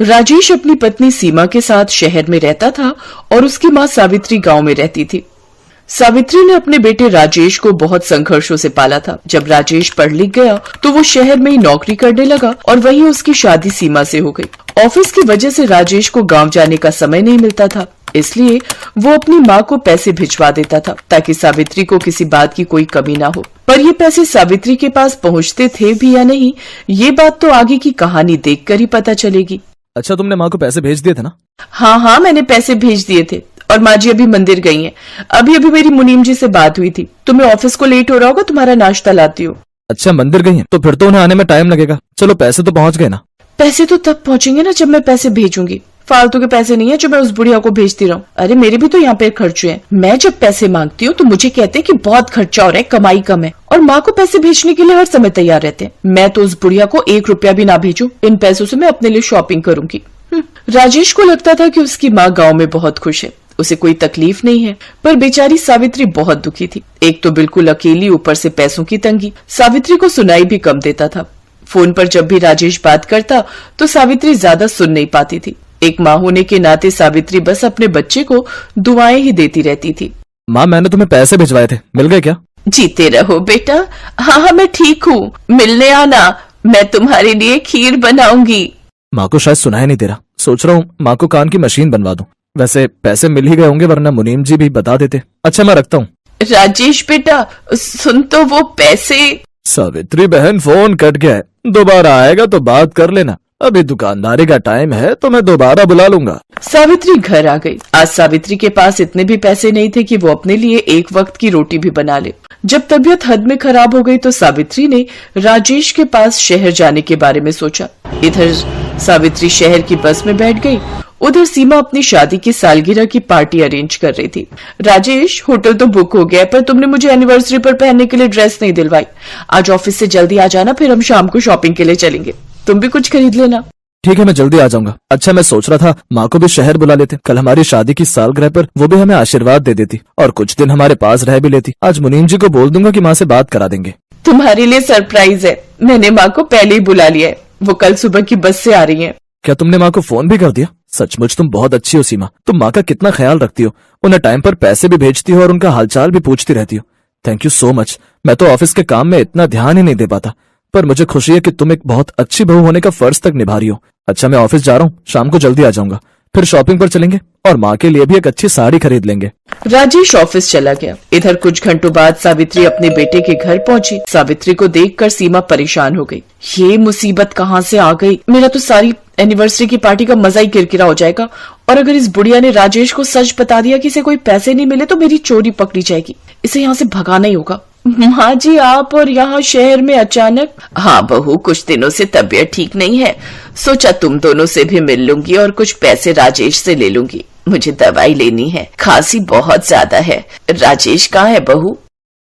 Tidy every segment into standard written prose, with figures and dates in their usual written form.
राजेश अपनी पत्नी सीमा के साथ शहर में रहता था और उसकी माँ सावित्री गांव में रहती थी। सावित्री ने अपने बेटे राजेश को बहुत संघर्षों से पाला था। जब राजेश पढ़ लिख गया तो वो शहर में ही नौकरी करने लगा और वहीं उसकी शादी सीमा से हो गई। ऑफिस की वजह से राजेश को गांव जाने का समय नहीं मिलता था, इसलिए वो अपनी माँ को पैसे भिजवा देता था ताकि सावित्री को किसी बात की कोई कमी ना हो। पर ये पैसे सावित्री के पास पहुँचते थे भी या नहीं, ये बात तो आगे की कहानी देखकर ही पता चलेगी। अच्छा, तुमने माँ को पैसे भेज दिए थे ना? हाँ, मैंने पैसे भेज दिए थे और माँ जी अभी मंदिर गई हैं। अभी मेरी मुनीम जी से बात हुई थी। तुम्हें ऑफिस को लेट हो रहा होगा, तुम्हारा नाश्ता लाती हो। अच्छा, मंदिर गई हैं, तो फिर तो उन्हें आने में टाइम लगेगा। चलो, पैसे तो पहुँच गए ना? पैसे तो तब पहुँचेंगे ना जब मैं पैसे भेजूंगी। फालतू के पैसे नहीं है जो मैं उस बुढ़िया को भेजती रहूं। अरे मेरे भी तो यहाँ पे खर्चे हैं। मैं जब पैसे मांगती हूँ तो मुझे कहते हैं कि बहुत खर्चा हो रहा है, कमाई कम है, और माँ को पैसे भेजने के लिए हर समय तैयार रहते हैं। मैं तो उस बुढ़िया को 1 रुपया भी ना भेजूं। इन पैसों से मैं अपने लिए शॉपिंग करूंगी। राजेश को लगता था कि उसकी माँ गाँव में बहुत खुश है, उसे कोई तकलीफ नहीं है, पर बेचारी सावित्री बहुत दुखी थी। एक तो बिल्कुल अकेली, ऊपर से पैसों की तंगी। सावित्री को सुनाई भी कम देता था। फोन पर जब भी राजेश बात करता तो सावित्री ज्यादा सुन नहीं पाती थी। एक माँ होने के नाते सावित्री बस अपने बच्चे को दुआएं ही देती रहती थी। माँ, मैंने तुम्हें पैसे भिजवाए थे, मिल गए क्या? जीते रहो बेटा। हाँ, मैं ठीक हूँ, मिलने आना, मैं तुम्हारे लिए खीर बनाऊंगी। माँ को शायद सुनाई नहीं दे रहा। सोच रहा हूँ माँ को कान की मशीन बनवा दूं। वैसे पैसे मिल ही गए होंगे, वरना मुनीम जी भी बता देते। अच्छा, मैं रखता हूँ। राजेश बेटा, सुन तो, वो पैसे। सावित्री बहन, फोन कट गया है, दोबारा आएगा तो बात कर लेना। अभी दुकानदारी का टाइम है तो मैं दोबारा बुला लूंगा। सावित्री घर आ गई। आज सावित्री के पास इतने भी पैसे नहीं थे कि वो अपने लिए एक वक्त की रोटी भी बना ले। जब तबीयत हद में खराब हो गई तो सावित्री ने राजेश के पास शहर जाने के बारे में सोचा। इधर सावित्री शहर की बस में बैठ गई, उधर सीमा अपनी शादी की सालगिरह की पार्टी अरेंज कर रही थी। राजेश, होटल तो बुक हो गया, पर तुमने मुझे एनिवर्सरी पर पहनने के लिए ड्रेस नहीं दिलवाई। आज ऑफिस से जल्दी आ जाना, फिर हम शाम को शॉपिंग के लिए चलेंगे। तुम भी कुछ खरीद लेना। ठीक है, मैं जल्दी आ जाऊंगा। अच्छा, मैं सोच रहा था माँ को भी शहर बुला लेते। कल हमारी शादी की सालगिरह पर वो भी हमें आशीर्वाद दे देती और कुछ दिन हमारे पास रह भी लेती। आज मुनीम जी को बोल दूंगा कि माँ से बात करा देंगे। तुम्हारे लिए सरप्राइज है, मैंने माँ को पहले ही बुला लिया है। वो कल सुबह की बस से आ रही है। क्या तुमने माँ को फोन भी कर दिया? सचमुच तुम बहुत अच्छी हो सीमा। तुम माँ का कितना ख्याल रखती हो, उन्हें टाइम पर पैसे भी भेजती हो और उनका हालचाल भी पूछती रहती हो। Thank you so much. मैं तो ऑफिस के काम में इतना ध्यान ही नहीं दे पाता, पर मुझे खुशी है कि तुम एक बहुत अच्छी बहू होने का फर्ज तक निभा रही हो। अच्छा, मैं ऑफिस जा रहा हूँ, शाम को जल्दी आ जाऊंगा। फिर शॉपिंग पर चलेंगे और माँ के लिए भी एक अच्छी साड़ी खरीद लेंगे। राजेश ऑफिस चला गया। इधर कुछ घंटों बाद सावित्री अपने बेटे के घर पहुंची। सावित्री को देखकर सीमा परेशान हो गई। ये मुसीबत कहाँ से आ गई? मेरा तो सारी एनिवर्सरी की पार्टी का मजा ही किरकिरा हो जाएगा। और अगर इस बुढ़िया ने राजेश को सच बता दिया कि इसे कोई पैसे नहीं मिले तो मेरी चोरी पकड़ी जाएगी। इसे यहाँ से भगाना ही होगा। माँ जी, आप और यहाँ शहर में अचानक? हाँ बहू, कुछ दिनों से तबीयत ठीक नहीं है, सोचा तुम दोनों से भी मिल लूंगी और कुछ पैसे राजेश से ले लूंगी। मुझे दवाई लेनी है, खांसी बहुत ज्यादा है। राजेश कहाँ है बहू?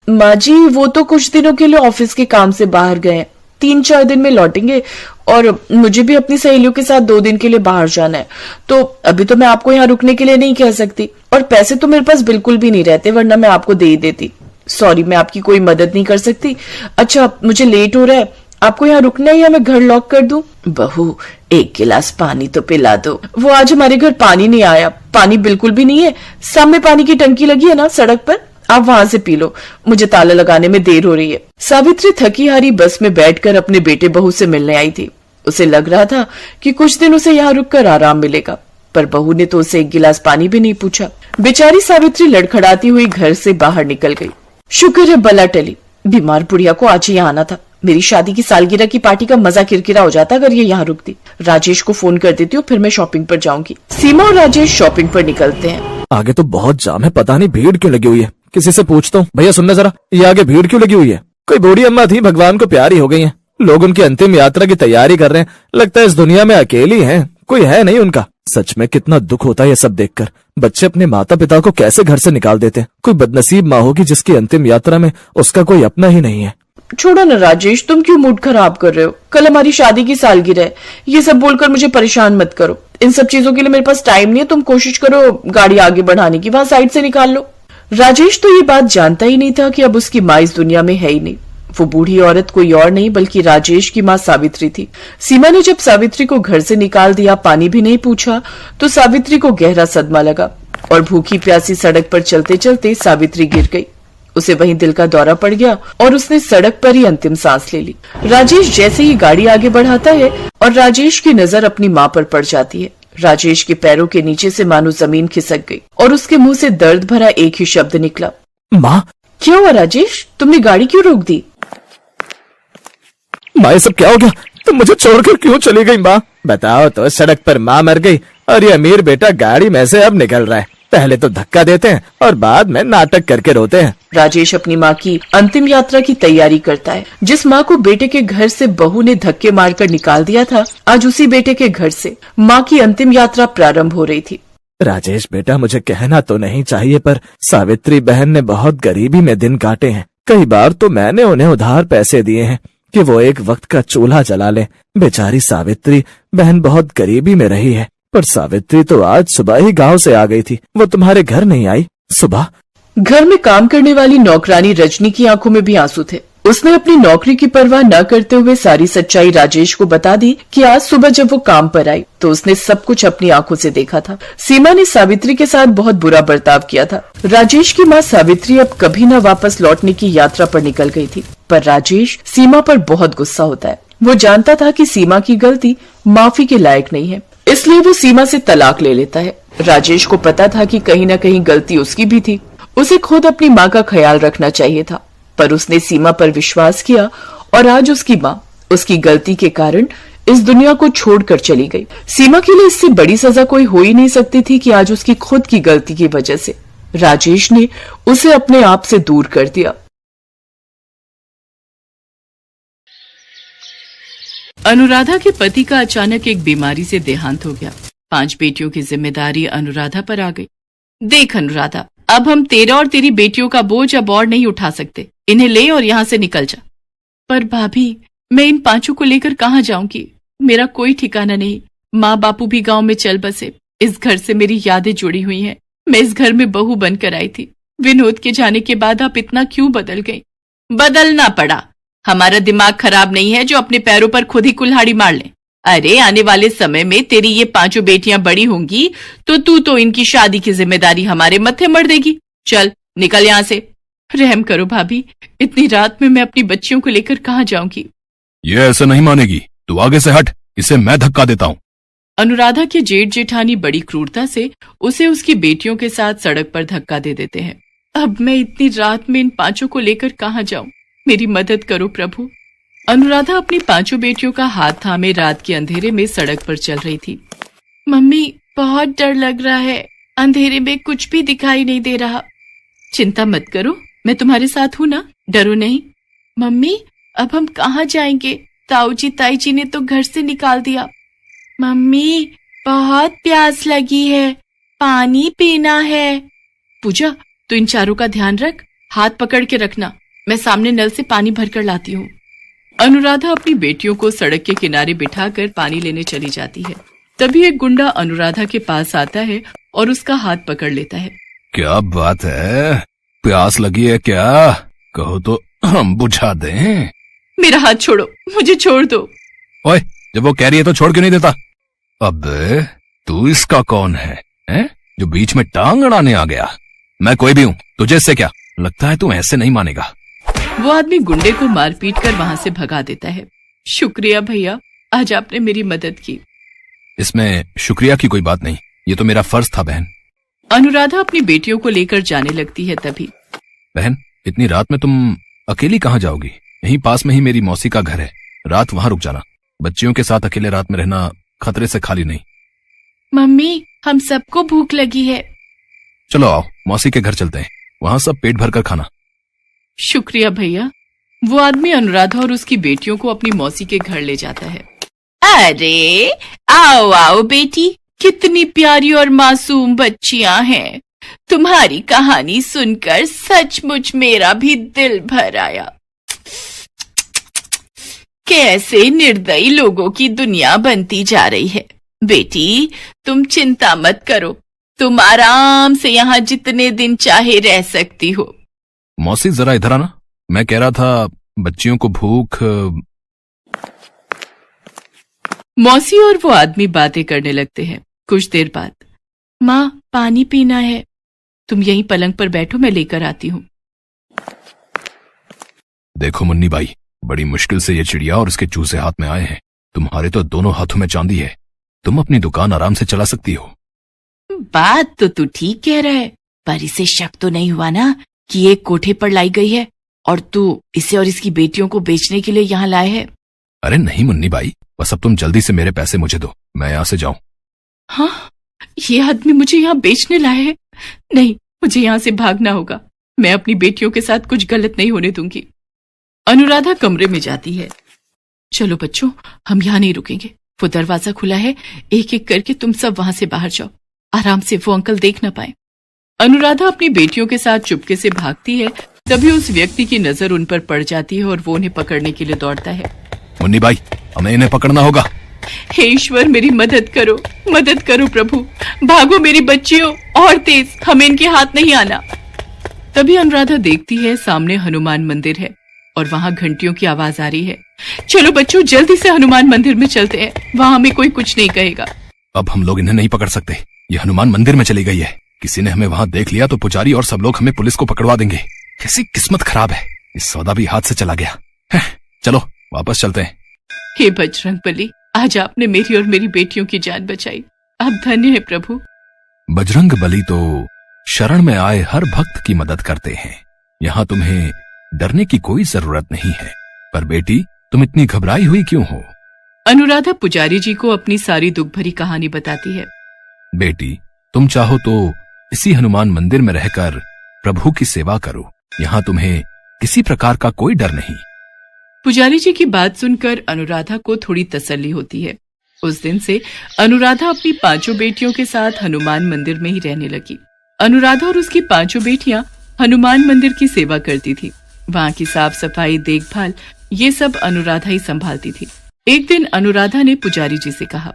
माँ जी, वो तो कुछ दिनों के लिए ऑफिस के काम से बाहर गए हैं, 3-4 दिन में लौटेंगे और मुझे भी अपनी सहेलियों के साथ 2 दिन के लिए बाहर जाना है, तो अभी तो मैं आपको यहाँ रुकने के लिए नहीं कह सकती। और पैसे तो मेरे पास बिल्कुल भी नहीं रहते, वरना मैं आपको दे ही देती। सॉरी, मैं आपकी कोई मदद नहीं कर सकती। अच्छा, मुझे लेट हो रहा है, आपको यहाँ रुकना है या मैं घर लॉक कर दूं? बहू, 1 गिलास पानी तो पिला दो। वो आज हमारे घर पानी नहीं आया, पानी बिल्कुल भी नहीं है। सामने पानी की टंकी लगी है ना सड़क पर, आप वहां से पी लो, मुझे ताला लगाने में देर हो रही है। सावित्री थकी हारी बस में बैठकर अपने बेटे बहू से मिलने आई थी। उसे लग रहा था कि कुछ दिन उसे यहाँ रुककर आराम मिलेगा, पर बहू ने तो उसे 1 गिलास पानी भी नहीं पूछा। बेचारी सावित्री लड़खड़ाती हुई घर से बाहर निकल गई। शुक्र है बला टली, बीमार बुढ़िया को आज यहाँ आना था। मेरी शादी की सालगिरह की पार्टी का मजा किरकिरा हो जाता अगर ये यहाँ रुकती। राजेश को फोन कर देती हूँ, फिर मैं शॉपिंग पर जाऊंगी। सीमा और राजेश शॉपिंग पर निकलते हैं। आगे तो बहुत जाम है, पता नहीं भीड़ क्यों लगी हुई है। किसी से पूछता हूँ, भैया सुनना जरा, ये आगे भीड़ क्यों लगी हुई है? कोई बूढ़ी अम्मा थी, भगवान को प्यारी हो गई है। लोग उनकी अंतिम यात्रा की तैयारी कर रहे हैं। लगता है इस दुनिया में अकेली हैं, कोई है नहीं उनका। सच में कितना दुख होता है ये सब देखकर। बच्चे अपने माता पिता को कैसे घर से निकाल देते हैं। कोई बदनसीब माँ होगी जिसकी अंतिम यात्रा में उसका कोई अपना ही नहीं है। छोड़ो न राजेश, तुम क्यों मूड खराब कर रहे हो? कल हमारी शादी की सालगिरह है, ये सब बोलकर मुझे परेशान मत करो। इन सब चीजों के लिए मेरे पास टाइम नहीं है। तुम कोशिश करो गाड़ी आगे बढ़ाने की, वहां साइड से निकाल लो। राजेश तो ये बात जानता ही नहीं था कि अब उसकी माँ इस दुनिया में है ही नहीं। वो बूढ़ी औरत कोई और नहीं बल्कि राजेश की माँ सावित्री थी। सीमा ने जब सावित्री को घर से निकाल दिया, पानी भी नहीं पूछा, तो सावित्री को गहरा सदमा लगा और भूखी प्यासी सड़क पर चलते चलते सावित्री गिर गई। उसे वहीं दिल का दौरा पड़ गया और उसने सड़क पर ही अंतिम सांस ले ली। राजेश जैसे ही गाड़ी आगे बढ़ाता है और राजेश की नजर अपनी माँ पर पड़ जाती है। राजेश के पैरों के नीचे से मानो जमीन खिसक गई और उसके मुंह से दर्द भरा एक ही शब्द निकला, माँ। क्या हुआ राजेश, तुमने गाड़ी क्यों रोक दी? माँ, ये सब क्या हो गया? तुम मुझे छोड़कर क्यों चली गई माँ? बताओ तो, सड़क पर माँ मर गई और ये अमीर बेटा गाड़ी में से अब निकल रहा है। पहले तो धक्का देते हैं और बाद में नाटक करके रोते हैं। राजेश अपनी माँ की अंतिम यात्रा की तैयारी करता है। जिस माँ को बेटे के घर से बहू ने धक्के मारकर निकाल दिया था, आज उसी बेटे के घर से माँ की अंतिम यात्रा प्रारंभ हो रही थी। राजेश बेटा, मुझे कहना तो नहीं चाहिए, पर सावित्री बहन ने बहुत गरीबी में दिन काटे हैं। कई बार तो मैंने उन्हें उधार पैसे दिए हैं कि वो एक वक्त का चूल्हा जला ले। बेचारी सावित्री बहन बहुत गरीबी में रही है। पर सावित्री तो आज सुबह ही गांव से आ गई थी। वो तुम्हारे घर नहीं आई? सुबह घर में काम करने वाली नौकरानी रजनी की आंखों में भी आंसू थे। उसने अपनी नौकरी की परवाह न करते हुए सारी सच्चाई राजेश को बता दी कि आज सुबह जब वो काम पर आई तो उसने सब कुछ अपनी आंखों से देखा था। सीमा ने सावित्री के साथ बहुत बुरा बर्ताव किया था। राजेश की माँ सावित्री अब कभी न वापस लौटने की यात्रा पर निकल गई थी। पर राजेश सीमा पर बहुत गुस्सा होता है। वो जानता था कि सीमा की गलती माफी के लायक नहीं है, इसलिए वो सीमा से तलाक ले लेता है। राजेश को पता था कि कहीं न कहीं गलती उसकी भी थी। उसे खुद अपनी माँ का ख्याल रखना चाहिए था, पर उसने सीमा पर विश्वास किया और आज उसकी माँ उसकी गलती के कारण इस दुनिया को छोड़कर चली गई। सीमा के लिए इससे बड़ी सजा कोई हो ही नहीं सकती थी कि आज उसकी खुद की गलती की वजह से राजेश ने उसे अपने आप से दूर कर दिया। अनुराधा के पति का अचानक एक बीमारी से देहांत हो गया। 5 बेटियों की जिम्मेदारी अनुराधा पर आ गई। देख अनुराधा, अब हम तेरा और तेरी बेटियों का बोझ अब और नहीं उठा सकते। इन्हें ले और यहाँ से निकल जा। पर भाभी, मैं इन 5 को लेकर कहाँ जाऊंगी? मेरा कोई ठिकाना नहीं। माँ बापू भी गांव में चल बसे। इस घर से मेरी यादें जुड़ी हुई हैं। मैं इस घर में बहू बनकर आई थी। विनोद के जाने के बाद आप इतना क्यों बदल गई? बदलना पड़ा। हमारा दिमाग खराब नहीं है जो अपने पैरों पर खुद ही कुल्हाड़ी मार ले। अरे आने वाले समय में तेरी ये 5 बेटियां बड़ी होंगी तो तू तो इनकी शादी की जिम्मेदारी हमारे मत्थे मढ़ देगी। चल निकल यहाँ से। रहम करो भाभी, इतनी रात में मैं अपनी बच्चियों को लेकर कहाँ जाऊंगी? ये ऐसे नहीं मानेगी। तू आगे से हट, इसे मैं धक्का देता हूँ। अनुराधा के जेठ जेठानी बड़ी क्रूरता से उसे उसकी बेटियों के साथ सड़क पर धक्का दे देते हैं। अब मैं इतनी रात में इन 5 को लेकर कहाँ जाऊं? मेरी मदद करो प्रभु। अनुराधा अपनी 5 बेटियों का हाथ थामे रात के अंधेरे में सड़क पर चल रही थी। मम्मी, बहुत डर लग रहा है। अंधेरे में कुछ भी दिखाई नहीं दे रहा। चिंता मत करो, मैं तुम्हारे साथ हूँ ना, डरो नहीं। मम्मी, अब हम कहाँ जाएंगे? ताऊ जी ताई जी ने तो घर से निकाल दिया। मम्मी, बहुत प्यास लगी है, पानी पीना है। पूजा, तू इन चारों का ध्यान रख, हाथ पकड़ के रखना। मैं सामने नल से पानी भरकर लाती हूँ। अनुराधा अपनी बेटियों को सड़क के किनारे बिठाकर पानी लेने चली जाती है। तभी एक गुंडा अनुराधा के पास आता है और उसका हाथ पकड़ लेता है। क्या बात है, प्यास लगी है क्या? कहो तो हम बुझा दें। मेरा हाथ छोड़ो, मुझे छोड़ दो। ओए, जब वो कह रही है तो छोड़ क्यों नहीं देता? अबे तू इसका कौन है, जो बीच में टांग अड़ाने आ गया? मैं कोई भी हूँ, तुझे इससे क्या? लगता है तू ऐसे नहीं मानेगा। वो आदमी गुंडे को मारपीट कर वहाँ से भगा देता है। शुक्रिया भैया, आज आपने मेरी मदद की। इसमें शुक्रिया की कोई बात नहीं, ये तो मेरा फर्ज था बहन। अनुराधा अपनी बेटियों को लेकर जाने लगती है। तभी बहन, इतनी रात में तुम अकेली कहाँ जाओगी? यहीं पास में ही मेरी मौसी का घर है, रात वहाँ रुक जाना। बच्चियों के साथ अकेले रात में रहना खतरे से खाली नहीं। मम्मी, हम सबको भूख लगी है। चलो आओ, मौसी के घर चलते हैं, वहाँ सब पेट भर कर खाना। शुक्रिया भैया। वो आदमी अनुराधा और उसकी बेटियों को अपनी मौसी के घर ले जाता है। अरे आओ आओ बेटी, कितनी प्यारी और मासूम बच्चियां हैं। तुम्हारी कहानी सुनकर सचमुच मेरा भी दिल भर आया। कैसे निर्दयी लोगों की दुनिया बनती जा रही है। बेटी, तुम चिंता मत करो, तुम आराम से यहाँ जितने दिन चाहे रह सकती हो। मौसी जरा इधर आना। मैं कह रहा था बच्चियों को भूख। मौसी और वो आदमी बातें करने लगते हैं। कुछ देर बाद, माँ पानी पीना है, तुम यहीं पलंग पर बैठो, मैं लेकर आती हूँ। देखो मुन्नी भाई, बड़ी मुश्किल से ये चिड़िया और उसके चूजे हाथ में आए हैं। तुम्हारे तो दोनों हाथों में चांदी है, तुम अपनी दुकान आराम से चला सकती हो। बात तो तू ठीक कह रहा है, पर इसे शक तो नहीं हुआ ना कि ये कोठे पर लाई गई है और तू इसे और इसकी बेटियों को बेचने के लिए यहाँ लाए है? अरे नहीं मुन्नी भाई, बस अब तुम जल्दी से मेरे पैसे मुझे दो, मैं यहाँ से जाऊं। हाँ, ये आदमी मुझे यहाँ बेचने लाए है। नहीं, मुझे यहाँ से भागना होगा। मैं अपनी बेटियों के साथ कुछ गलत नहीं होने दूंगी। अनुराधा कमरे में जाती है। चलो बच्चों, हम यहाँ नहीं रुकेंगे, वो दरवाजा खुला है, एक एक करके तुम सब वहां से बाहर जाओ, आराम से, वो अंकल देख ना पाए। अनुराधा अपनी बेटियों के साथ चुपके से भागती है। तभी उस व्यक्ति की नजर उन पर पड़ जाती है और वो उन्हें पकड़ने के लिए दौड़ता है। मुन्नी भाई, हमें इन्हें पकड़ना होगा। हे ईश्वर, मेरी मदद करो प्रभु, भागो मेरी बच्चियों, और तेज, हमें इनके हाथ नहीं आना। तभी अनुराधा देखती है सामने हनुमान मंदिर है और वहां घंटियों की आवाज आ रही है। चलो बच्चों, जल्दी से हनुमान मंदिर में चलते हैं, वहां हमें कोई कुछ नहीं कहेगा। अब हम लोग इन्हें नहीं पकड़ सकते, ये हनुमान मंदिर में चली गई है। किसी ने हमें वहां देख लिया तो पुजारी और सब लोग हमें पुलिस को पकड़वा देंगे। कैसी किस्मत खराब है, इस सौदा भी हाथ से चला गया है। चलो वापस चलते हैं। हे बजरंगबली, आज आपने मेरी और मेरी बेटियों की जान बचाई, आप धन्य है प्रभु। बजरंग बली तो शरण में आए हर भक्त की मदद करते हैं, यहाँ तुम्हें डरने की कोई जरूरत नहीं है। पर बेटी, तुम इतनी घबराई हुई क्यों हो? अनुराधा पुजारी जी को अपनी सारी दुख भरी कहानी बताती है। बेटी, तुम चाहो तो इसी हनुमान मंदिर में रहकर प्रभु की सेवा करो, यहाँ तुम्हें किसी प्रकार का कोई डर नहीं। पुजारी जी की बात सुनकर अनुराधा को थोड़ी तसल्ली होती है। उस दिन से अनुराधा अपनी 5 बेटियों के साथ हनुमान मंदिर में ही रहने लगी। अनुराधा और उसकी 5 बेटियां हनुमान मंदिर की सेवा करती थी। वहां की साफ सफाई, देखभाल, ये सब अनुराधा ही संभालती थी। एक दिन अनुराधा ने पुजारी जी से कहा,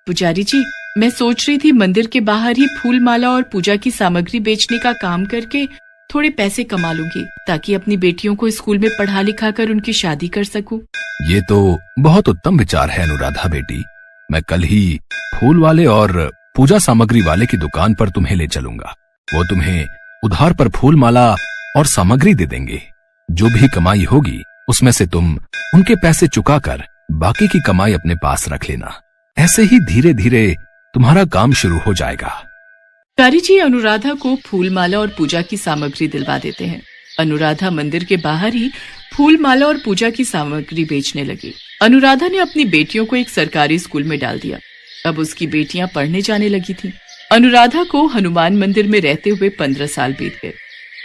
पुजारी जी, मैं सोच रही थी मंदिर के बाहर ही फूल माला और पूजा की सामग्री बेचने का काम करके थोड़े पैसे कमा लूंगी, ताकि अपनी बेटियों को स्कूल में पढ़ा लिखा कर उनकी शादी कर सकूं। ये तो बहुत उत्तम विचार है अनुराधा बेटी, मैं कल ही फूल वाले और पूजा सामग्री वाले की दुकान पर तुम्हें ले चलूंगा। वो तुम्हें उधार पर फूल माला और सामग्री दे देंगे। जो भी कमाई होगी उसमें से तुम उनके पैसे चुकाकर बाकी की कमाई अपने पास रख लेना। ऐसे ही धीरे धीरे तुम्हारा काम शुरू हो जाएगा। पुजारी जी अनुराधा को फूल माला और पूजा की सामग्री दिलवा देते हैं। अनुराधा मंदिर के बाहर ही फूल माला और पूजा की सामग्री बेचने लगी। अनुराधा ने अपनी बेटियों को एक सरकारी स्कूल में डाल दिया। अब उसकी बेटियां पढ़ने जाने लगी थीं। अनुराधा को हनुमान मंदिर में रहते हुए 15 साल बीत गए।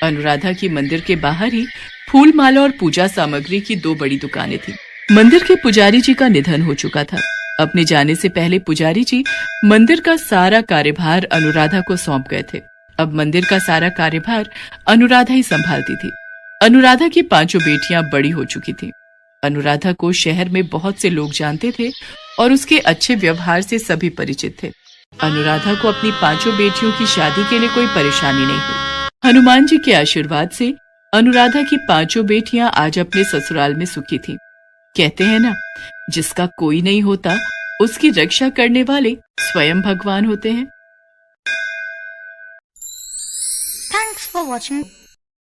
अनुराधा की मंदिर के बाहर ही फूल माला और पूजा सामग्री की 2 बड़ी दुकानें थीं। मंदिर के पुजारी जी का निधन हो चुका था। अपने जाने से पहले पुजारी जी मंदिर का सारा कार्यभार अनुराधा को सौंप गए थे। अब मंदिर का सारा कार्यभार अनुराधा ही संभालती थी। अनुराधा की 5 बेटियां बड़ी हो चुकी थीं। अनुराधा को शहर में बहुत से लोग जानते थे और उसके अच्छे व्यवहार से सभी परिचित थे। अनुराधा को अपनी 5 बेटियों की शादी के लिए कोई परेशानी नहीं हुई। हनुमान जी के आशीर्वाद से अनुराधा की 5 बेटियां आज अपने ससुराल में सुखी थीं। कहते हैं ना, जिसका कोई नहीं होता उसकी रक्षा करने वाले स्वयं भगवान होते हैं। Thanks for watching.